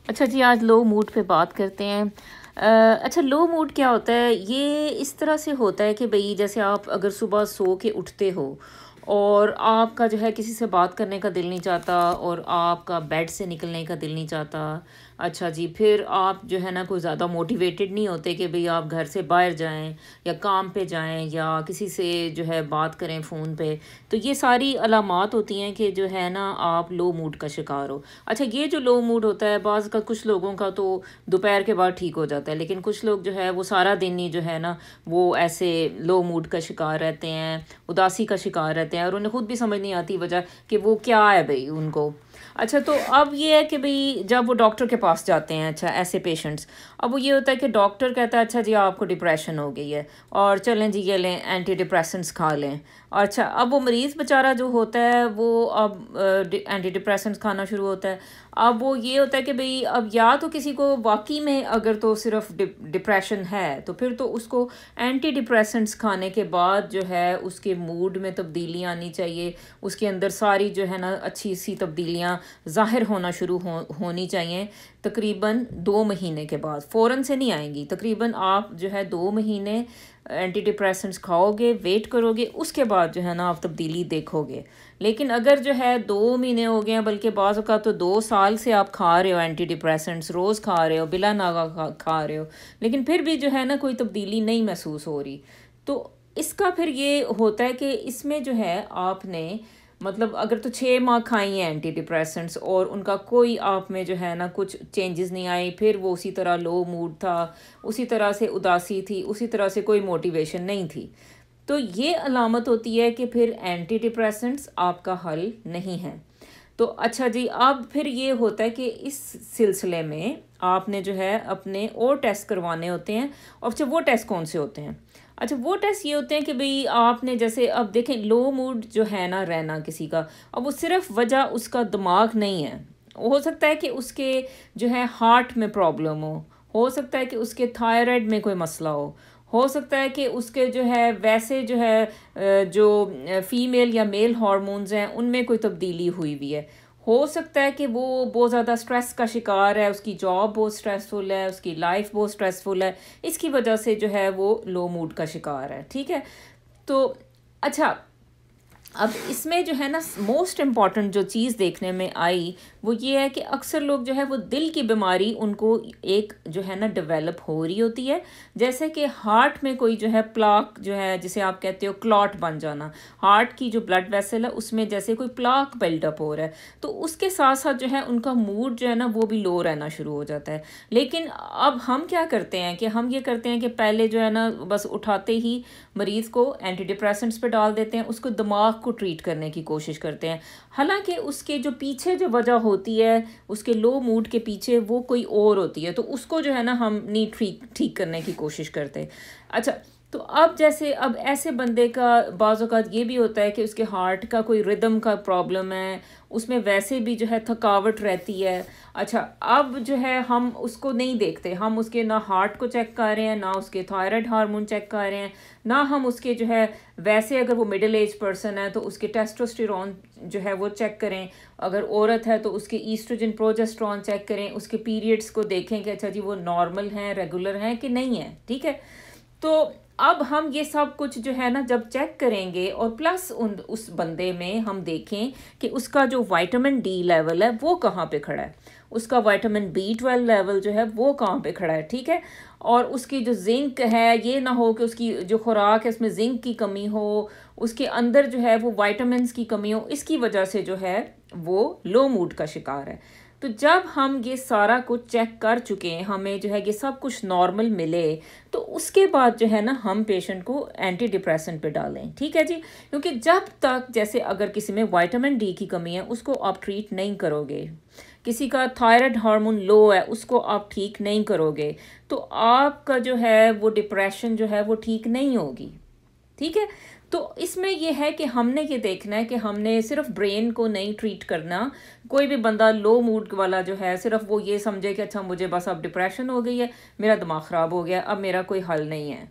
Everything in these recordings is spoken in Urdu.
اچھا جی، آج لو موڈ پہ بات کرتے ہیں۔ اچھا، لو موڈ کیا ہوتا ہے؟ یہ اس طرح سے ہوتا ہے کہ بھئی جیسے آپ اگر صبح سو کے اٹھتے ہو اور آپ کا جو ہے کسی سے بات کرنے کا دل نہیں چاہتا اور آپ کا بیڈ سے نکلنے کا دل نہیں چاہتا۔ اچھا جی، پھر آپ جو ہے نا کوئی زیادہ موٹیویٹڈ نہیں ہوتے کہ بھئی آپ گھر سے باہر جائیں یا کام پہ جائیں یا کسی سے جو ہے بات کریں فون پہ۔ تو یہ ساری علامات ہوتی ہیں کہ جو ہے نا آپ لو موڈ کا شکار ہو۔ اچھا، یہ جو لو موڈ ہوتا ہے بعض کا کچھ لوگوں کا تو دوپہر کے بعد ٹھیک ہو جاتا ہے، لیکن کچھ لوگ جو ہے وہ سارا دن ہی جو ہے نا وہ ایسے لو موڈ کا شکار رہتے ہیں، اداسی کا شکار رہتے ہیں، اور انہیں خود بھی سمجھ نہیں آتی وجہ کہ وہ کیا ہے بھئی ان کو۔ اچھا، تو اب یہ ہے کہ بھئی جب وہ ڈاکٹر کے پاس جاتے ہیں، اچھا ایسے پیشنٹس، اب وہ یہ ہوتا ہے کہ ڈاکٹر کہتا ہے اچھا جی آپ کو ڈپریشن ہو گئی ہے اور چلیں جی یہ لیں اینٹی ڈپریسنٹس کھا لیں۔ اچھا، اب وہ مریض بیچارہ جو ہوتا ہے وہ اب اینٹی ڈپریسنٹس کھانا شروع ہوتا ہے۔ اب وہ یہ ہوتا ہے کہ بھئی اب یا تو کسی کو واقعی میں اگر تو صرف ڈپریشن ہے تو پھر تو اس کو اینٹی ڈپریسنٹس کھانے کے بعد جو ہے اس کے موڈ میں تبدیلی آنی چاہیے، اس کے اندر ساری جو ہے نا اچھی سی تبدیلیاں ظاہر ہونا شروع ہونی چاہیے تقریباً 2 مہینے کے بعد، فوراً سے نہیں آئیں گی۔ تقریباً آپ جو ہے 2 مہینے اینٹی ڈپریسنٹس کھاؤ گے، ویٹ کرو گے، اس کے بعد جو ہے نا آپ تبدیلی دیکھو گے۔ لیکن اگر جو ہے 2 مہینے ہو گئے ہیں، بلکہ بعض اوقات تو 2 سال سے آپ کھا رہے ہو اینٹی ڈپریسنٹس، روز کھا رہے ہو، بلا ناغہ کھا رہے ہو، لیکن پھر بھی جو ہے نا کوئی تبدیلی نہیں محسوس ہو رہی، تو اس کا پھر یہ ہوتا ہے کہ اس میں جو ہے آپ نے مطلب اگر تو 6 ماہ کھائی ہیں اینٹی ڈپریسنٹس اور ان کا کوئی آپ میں جو ہے نا کچھ چینجز نہیں آئی، پھر وہ اسی طرح لو موڈ تھا، اسی طرح سے اداسی تھی، اسی طرح سے کوئی موٹیویشن نہیں تھی، تو یہ علامت ہوتی ہے کہ پھر اینٹی ڈپریسنٹس آپ کا حل نہیں ہے۔ تو اچھا جی، اب پھر یہ ہوتا ہے کہ اس سلسلے میں آپ نے جو ہے اپنے اور ٹیسٹ کروانے ہوتے ہیں۔ اور اچھا، وہ ٹیسٹ کون سے ہوتے ہیں؟ اچھا، وہ ٹیسٹ یہ ہوتے ہیں کہ بھئی آپ نے جیسے اب دیکھیں لو موڈ جو ہے نا رہنا کسی کا، اب وہ صرف وجہ اس کا دماغ نہیں ہے، ہو سکتا ہے کہ اس کے جو ہے ہارٹ میں پرابلم ہو سکتا ہے کہ اس کے تھائرائڈ میں کوئی مسئلہ ہو سکتا ہے کہ اس کے جو ہے ویسے جو ہے جو فیمیل یا میل ہارمونز ہیں ان میں کوئی تبدیلی ہوئی ہے، ہو سکتا ہے کہ وہ بہت زیادہ سٹریس کا شکار ہے، اس کی جاب بہت سٹریسفل ہے، اس کی لائف بہت سٹریسفل ہے، اس کی وجہ سے جو ہے وہ لو موڈ کا شکار ہے، ٹھیک ہے۔ تو اچھا، اب اس میں جو ہے نا موسٹ امپورٹنٹ جو چیز دیکھنے میں آئی وہ یہ ہے کہ اکثر لوگ جو ہے وہ دل کی بیماری ان کو ایک جو ہے نا ڈیولپ ہو رہی ہوتی ہے، جیسے کہ ہارٹ میں کوئی جو ہے پلاک جو ہے جسے آپ کہتے ہو کلاٹ بن جانا، ہارٹ کی جو بلڈ ویسل ہے اس میں جیسے کوئی پلاک بلڈ اپ ہو رہا ہے، تو اس کے ساتھ ساتھ جو ہے ان کا موڈ جو ہے نا وہ بھی لو رہنا شروع ہو جاتا ہے۔ لیکن اب ہم کیا کرتے ہیں کہ ہم یہ کرتے ہیں کہ پہلے جو ہے نا بس اٹھاتے ہی مریض کو اینٹی ڈپریسنٹس پہ ڈال دیتے ہیں، اس کو دماغ کو ٹریٹ کرنے کی کوشش کرتے ہیں، حالانکہ اس کے جو پیچھے جو وجہ ہوتی ہے اس کے لو موڈ کے پیچھے وہ کوئی اور ہوتی ہے، تو اس کو جو ہے نا ہم نہیں ٹھیک کرنے کی کوشش کرتے۔ اچھا، تو اب جیسے اب ایسے بندے کا بعض اوقات یہ بھی ہوتا ہے کہ اس کے ہارٹ کا کوئی ردم کا پرابلم ہے، اس میں ویسے بھی جو ہے تھکاوٹ رہتی ہے۔ اچھا، اب جو ہے ہم اس کو نہیں دیکھتے، ہم اس کے نہ ہارٹ کو چیک کر رہے ہیں، نہ اس کے تھائرائڈ ہارمون چیک کر رہے ہیں، نہ ہم اس کے جو ہے ویسے اگر وہ مڈل ایج پرسن ہے تو اس کے ٹیسٹوسٹیرون جو ہے وہ چیک کریں، اگر عورت ہے تو اس کے ایسٹروجن پروجسٹرون چیک کریں، اس کے پیریڈز کو دیکھیں کہ اچھا جی وہ نارمل ہیں، ریگولر ہیں کہ نہیں ہیں، ٹھیک ہے۔ تو اب ہم یہ سب کچھ جو ہے نا جب چیک کریں گے اور پلس اس بندے میں ہم دیکھیں کہ اس کا جو وائٹامن ڈی لیول ہے وہ کہاں پہ کھڑا ہے، اس کا وائٹامن B12 لیول جو ہے وہ کہاں پہ کھڑا ہے، ٹھیک ہے، اور اس کی جو زنک ہے، یہ نہ ہو کہ اس کی جو خوراک ہے اس میں زنک کی کمی ہو، اس کے اندر جو ہے وہ وائٹامنس کی کمی ہو، اس کی وجہ سے جو ہے وہ لو موڈ کا شکار ہے۔ تو جب ہم یہ سارا کچھ چیک کر چکے ہیں، ہمیں جو ہے یہ سب کچھ نارمل ملے، تو اس کے بعد جو ہے نا ہم پیشنٹ کو اینٹی ڈپریسنٹ پہ ڈالیں، ٹھیک ہے جی، کیونکہ جب تک جیسے اگر کسی میں وائٹامن ڈی کی کمی ہے اس کو آپ ٹریٹ نہیں کرو گے، کسی کا تھائرائڈ ہارمون لو ہے اس کو آپ ٹھیک نہیں کرو گے، تو آپ کا جو ہے وہ ڈپریشن جو ہے وہ ٹھیک نہیں ہوگی، ٹھیک ہے۔ تو اس میں یہ ہے کہ ہم نے یہ دیکھنا ہے کہ ہم نے صرف برین کو نہیں ٹریٹ کرنا، کوئی بھی بندہ لو موڈ والا جو ہے صرف وہ یہ سمجھے کہ اچھا مجھے بس اب ڈپریشن ہو گئی ہے، میرا دماغ خراب ہو گیا، اب میرا کوئی حل نہیں ہے،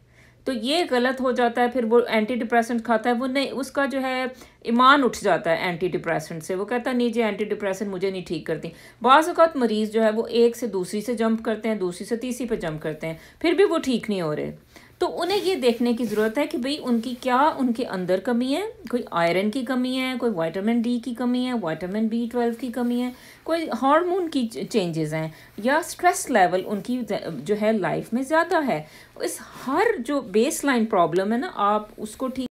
تو یہ غلط ہو جاتا ہے. پھر وہ اینٹی ڈپریسنٹ کھاتا ہے, وہ نہیں, اس کا جو ہے ایمان اٹھ جاتا ہے اینٹی ڈپریسنٹ سے. وہ کہتا ہے نہیں جی اینٹی ڈپریسنٹ مجھے نہیں ٹھیک کرتی. بعض اوقات مریض جو ہے وہ ایک سے دوسری سے جمپ کرتے ہیں, دوسری سے تیسری پہ جمپ کرتے ہیں, پھر بھی وہ ٹھیک نہیں ہو رہے. تو انہیں یہ دیکھنے کی ضرورت ہے کہ بھئی ان کی کیا ان کے اندر کمی ہے, کوئی آئرن کی کمی ہے, کوئی وائٹامن ڈی کی کمی ہے, وائٹامن B12 کی کمی ہے, کوئی ہارمون کی چینجز ہیں, یا سٹریس لیول ان کی جو ہے لائف میں زیادہ ہے. اس ہر جو بیس لائن پرابلم ہے نا, آپ اس کو ٹھیک